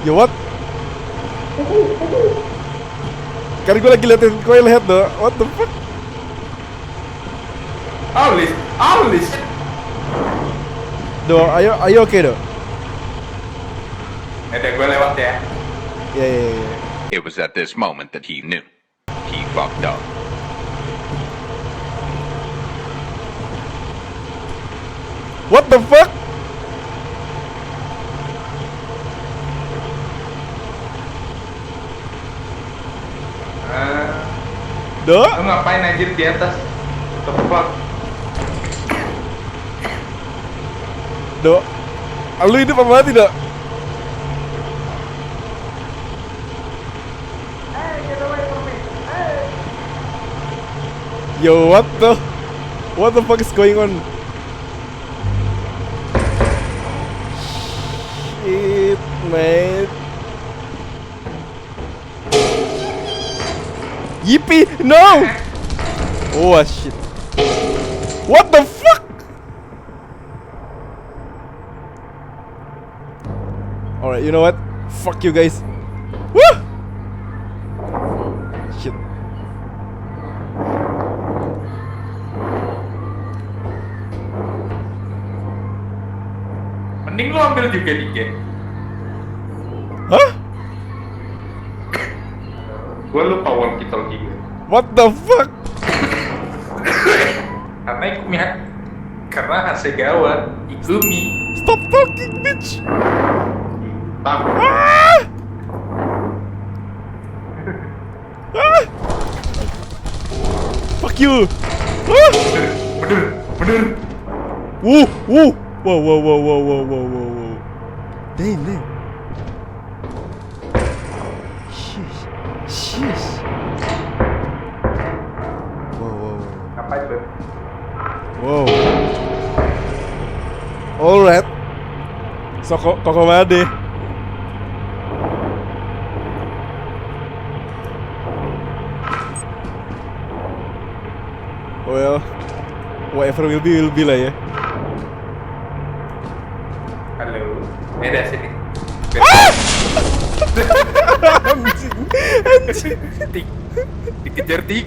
Yo what? Kan gue lagi liatin coil head do. What the fuck? Holy shit. Do, ayo oke do. Ada gue lewat ya. Yeah. It was at this moment that he knew. He fucked up. What the fuck? Do? Lu ngapain anjir di atas? What the fuck? Do, lu hidup apa mati do? Yo, what the fuck is going on? Shit, man. Yippee, no! Oh shit. What the fuck? Alright, you know what? Fuck you guys. Woo! Shit. Mending lu ambil juga dikit. Hah? Gue lupa walkie-talkie gue. What the fuck? Karena Hasegawa Ikumi. Stop talking, bitch! Takut. Ah! Ah! Fuck you! Ah! Bener. Woo! Whoa. Damn. Sheesh. Whoa. Apa itu? Wow. Alright. So koko made. Well, whatever will be lah ya. Halo. Beda sini. Anjing. Dikejar 3.